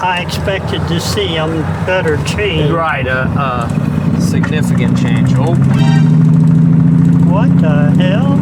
I expected to see a better change. Right, a significant change. Oh. What the hell?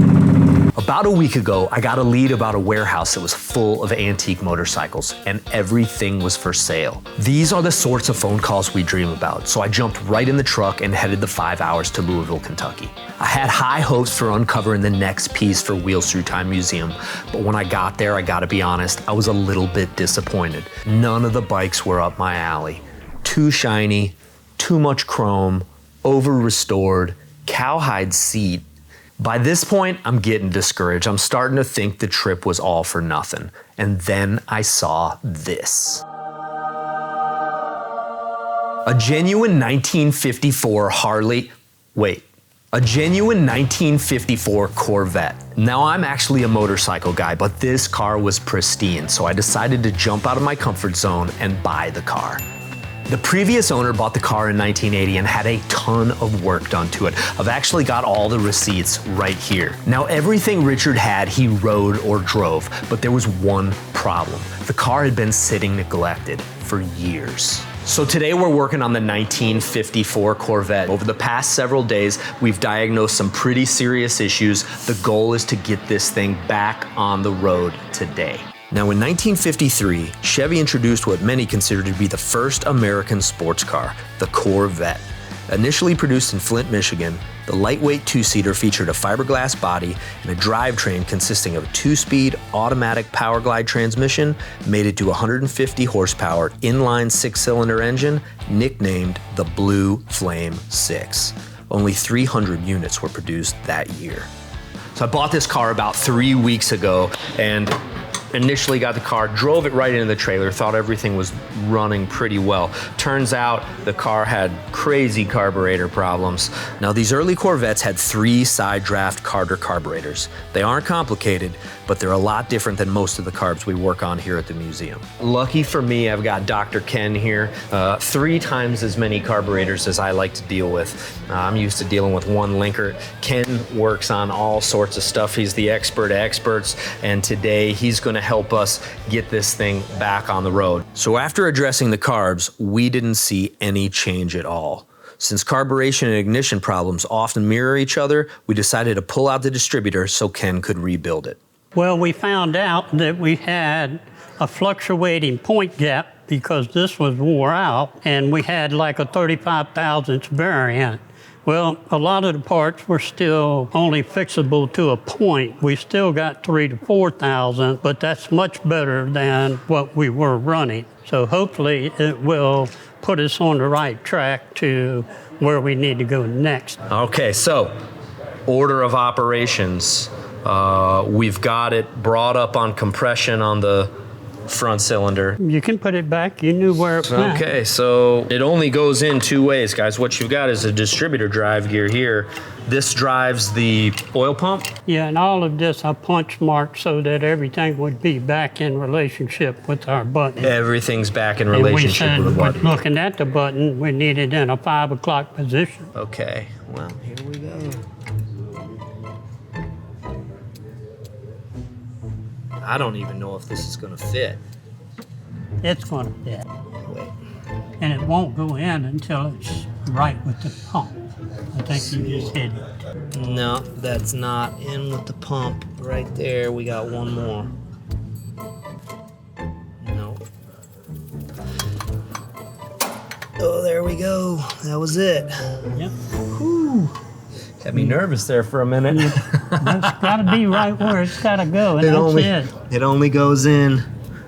About a week ago, I got a lead about a warehouse that was full of antique motorcycles, and everything was for sale. These are the sorts of phone calls we dream about, so I jumped right in the truck and headed the 5 hours to Louisville, Kentucky. I had high hopes for uncovering the next piece for Wheels Through Time Museum, but when I got there, I gotta be honest, I was a little bit disappointed. None of the bikes were up my alley. Too shiny, too much chrome, over-restored, cowhide seat. By this point, I'm getting discouraged. I'm starting to think the trip was all for nothing. And then I saw this. A genuine 1954 a genuine 1954 Corvette. Now, I'm actually a motorcycle guy, but this car was pristine, so I decided to jump out of my comfort zone and buy the car. The previous owner bought the car in 1980 and had a ton of work done to it. I've actually got all the receipts right here. Now, everything Richard had, he rode or drove, but there was one problem. The car had been sitting neglected for years. So today we're working on the 1954 Corvette. Over the past several days, we've diagnosed some pretty serious issues. The goal is to get this thing back on the road today. Now, in 1953, Chevy introduced what many consider to be the first American sports car, the Corvette. Initially produced in Flint, Michigan, the lightweight two-seater featured a fiberglass body and a drivetrain consisting of a two-speed automatic power glide transmission mated to 150 horsepower inline six-cylinder engine nicknamed the Blue Flame 6. Only 300 units were produced that year. So I bought this car about 3 weeks ago and initially got the car, drove it right into the trailer, thought everything was running pretty well. Turns out the car had crazy carburetor problems. Now, these early Corvettes had 3 side draft Carter carburetors. They aren't complicated, but they're a lot different than most of the carbs we work on here at the museum. Lucky for me, I've got Dr. Ken here. 3 times as many carburetors as I like to deal with. I'm used to dealing with one linker. Ken works on all sorts of stuff. He's the expert of experts, and today he's gonna help us get this thing back on the road. So after addressing the carbs, we didn't see any change at all. Since carburation and ignition problems often mirror each other, we decided to pull out the distributor so Ken could rebuild it. Well, we found out that we had a fluctuating point gap because this was wore out, and we had like a 35 thousandths variant. Well, a lot of the parts were still only fixable to a point. We still got 3,000 to 4,000, but that's much better than what we were running. So hopefully it will put us on the right track to where we need to go next. Okay, so order of operations. We've got it brought up on compression on the front cylinder. You can put it back. You knew where it went. Okay, so it only goes in 2 ways, guys. What you've got is a distributor drive gear here. This drives the oil pump. Yeah, and all of this I punch marked so that everything would be back in relationship with our button. Everything's back in relationship with the button. Looking at the button, we need it in a 5 o'clock position. Okay, well, here we go. I don't even know if this is gonna fit. It's going to fit. Wait. And it won't go in until it's right with the pump. I think you just hit it. No, that's not in with the pump. Right there, we got one more. No. Oh, there we go. That was it. Yep. Whew. Got me nervous there for a minute. That's got to be right where it's got to go, and It only goes in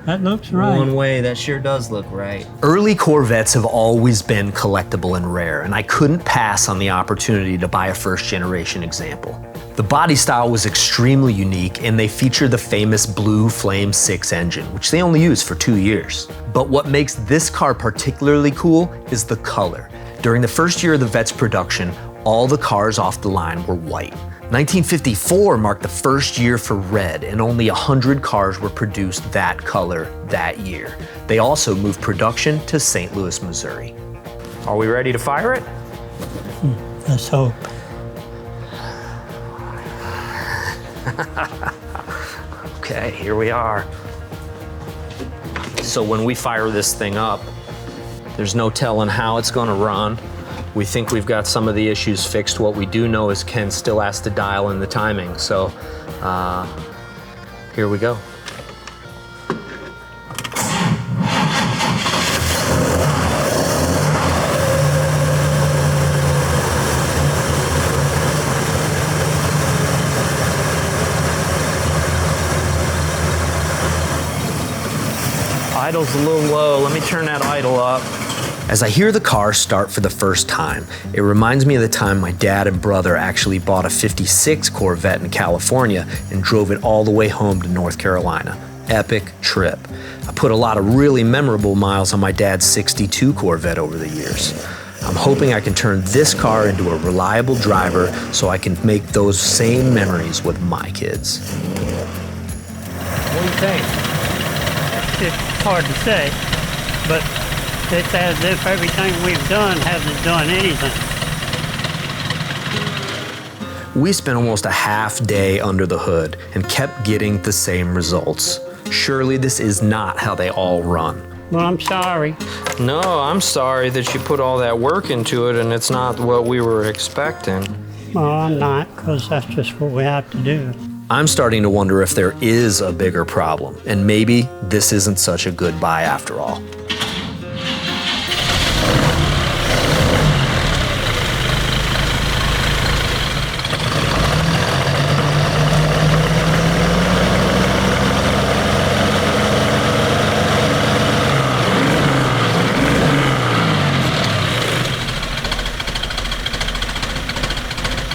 That looks right. one way. That sure does look right. Early Corvettes have always been collectible and rare, and I couldn't pass on the opportunity to buy a first-generation example. The body style was extremely unique, and they feature the famous Blue Flame 6 engine, which they only used for 2 years. But what makes this car particularly cool is the color. During the first year of the Vette's production, all the cars off the line were white. 1954 marked the first year for red, and only 100 cars were produced that color that year. They also moved production to St. Louis, Missouri. Are we ready to fire it? Let's hope. Okay, here we are. So so when we fire this thing up, there's no telling how it's gonna run. We think we've got some of the issues fixed. What we do know is Ken still has to dial in the timing. So here we go. Idle's a little low. Let me turn that idle up. As I hear the car start for the first time, it reminds me of the time my dad and brother actually bought a '56 Corvette in California and drove it all the way home to North Carolina. Epic trip. I put a lot of really memorable miles on my dad's '62 Corvette over the years. I'm hoping I can turn this car into a reliable driver so I can make those same memories with my kids. What do you think? It's hard to say, but it's as if everything we've done hasn't done anything. We spent almost a half day under the hood and kept getting the same results. Surely this is not how they all run. Well, I'm sorry. No, I'm sorry that you put all that work into it and it's not what we were expecting. Well, I'm not, because that's just what we have to do. I'm starting to wonder if there is a bigger problem, and maybe this isn't such a good buy after all.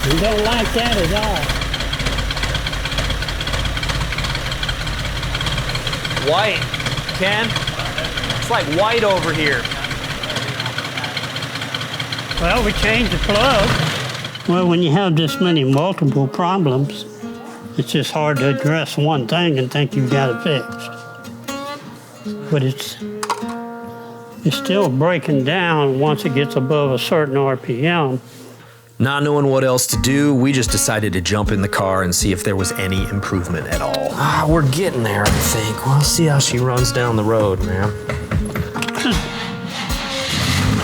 You don't like that at all. White, Ken? It's like white over here. Well, we changed the plug. Well, when you have this many multiple problems, it's just hard to address one thing and think you've got it fixed. But it's still breaking down once it gets above a certain RPM. Not knowing what else to do, we just decided to jump in the car and see if there was any improvement at all. We're getting there, I think. We'll see how she runs down the road, man.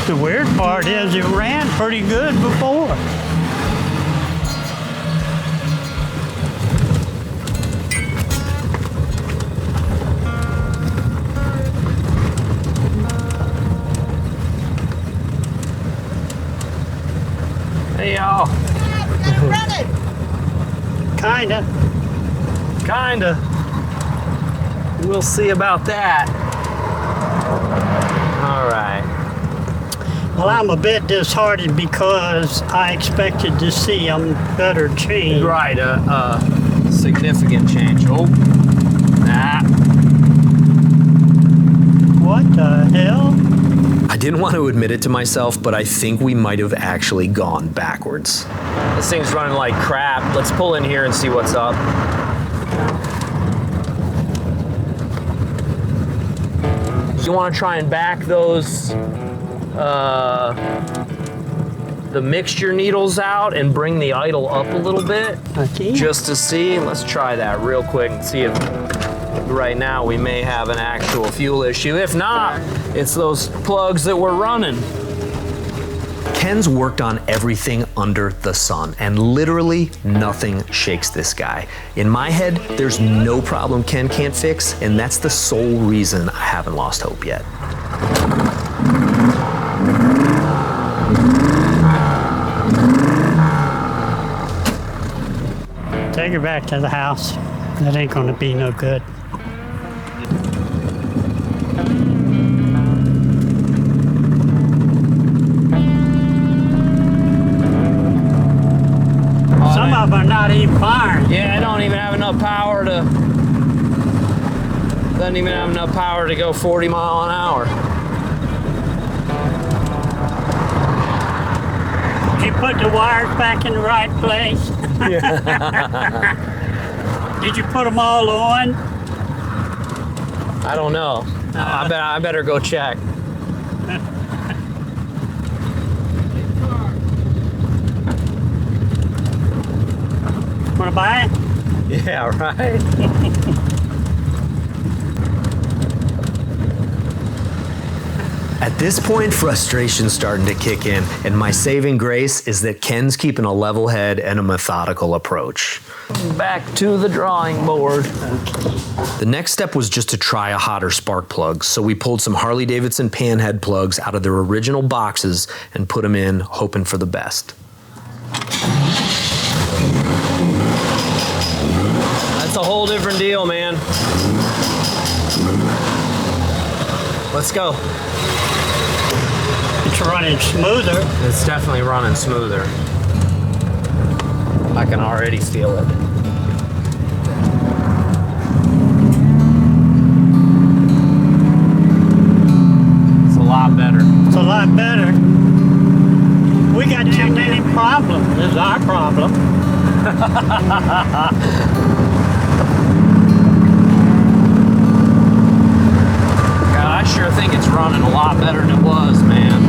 The weird part is it ran pretty good before. Hey, y'all. Kinda. Kinda. We'll see about that. All right. Well, I'm a bit disheartened because I expected to see a better change. Right, a significant change. Oh, nah. What the hell? I didn't want to admit it to myself, but I think we might have actually gone backwards. This thing's running like crap. Let's pull in here and see what's up. You want to try and back those, the mixture needles out and bring the idle up a little bit? Okay. Just to see. Let's try that real quick and see if right now we may have an actual fuel issue. If not, it's those plugs that we're running. Ken's worked on everything under the sun, and literally nothing shakes this guy. In my head, there's no problem Ken can't fix, and that's the sole reason I haven't lost hope yet. Take her back to the house. That ain't gonna be no good. Some of them are not even firing. Yeah, I don't even have enough power to. Doesn't even have enough power to go 40 mile an hour. Did you put the wires back in the right place? Did you put them all on? I don't know. I better go check. Wanna buy it? Yeah, right. At this point, frustration's starting to kick in, and my saving grace is that Ken's keeping a level head and a methodical approach. Back to the drawing board. The next step was just to try a hotter spark plug, so we pulled some Harley-Davidson panhead plugs out of their original boxes and put them in, hoping for the best. That's a whole different deal, man. Let's go. It's running smoother. It's definitely running smoother. I can already feel it. It's a lot better. It's a lot better. We got too many problems. This is our problem. God, I sure think it's running a lot better than it was, man.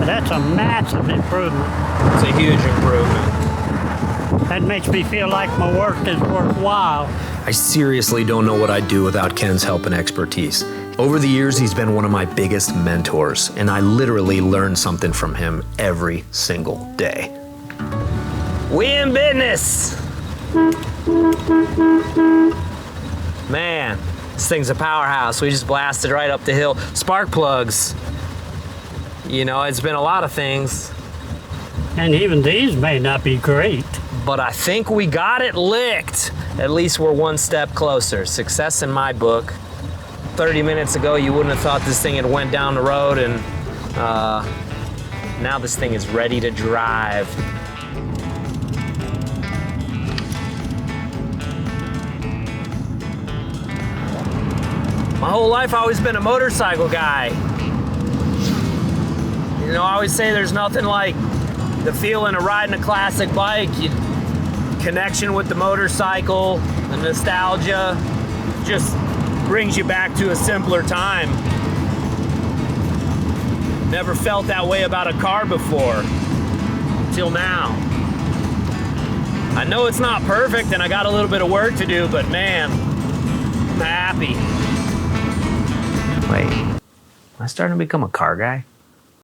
That's a massive improvement. It's a huge improvement. That makes me feel like my work is worthwhile. I seriously don't know what I'd do without Ken's help and expertise. Over the years, he's been one of my biggest mentors, and I literally learn something from him every single day. We in business. Man, this thing's a powerhouse. We just blasted right up the hill. Spark plugs. You know, it's been a lot of things, And even these may not be great. but I think we got it licked. At least we're one step closer. Success in my book. 30 minutes ago, you wouldn't have thought this thing had went down the road, and now this thing is ready to drive. My whole life, I've always been a motorcycle guy. You know, I always say there's nothing like the feeling of riding a classic bike. Connection with the motorcycle, the nostalgia, just brings you back to a simpler time. Never felt that way about a car before, till now. I know it's not perfect and I got a little bit of work to do, but man, I'm happy. Wait, am I starting to become a car guy?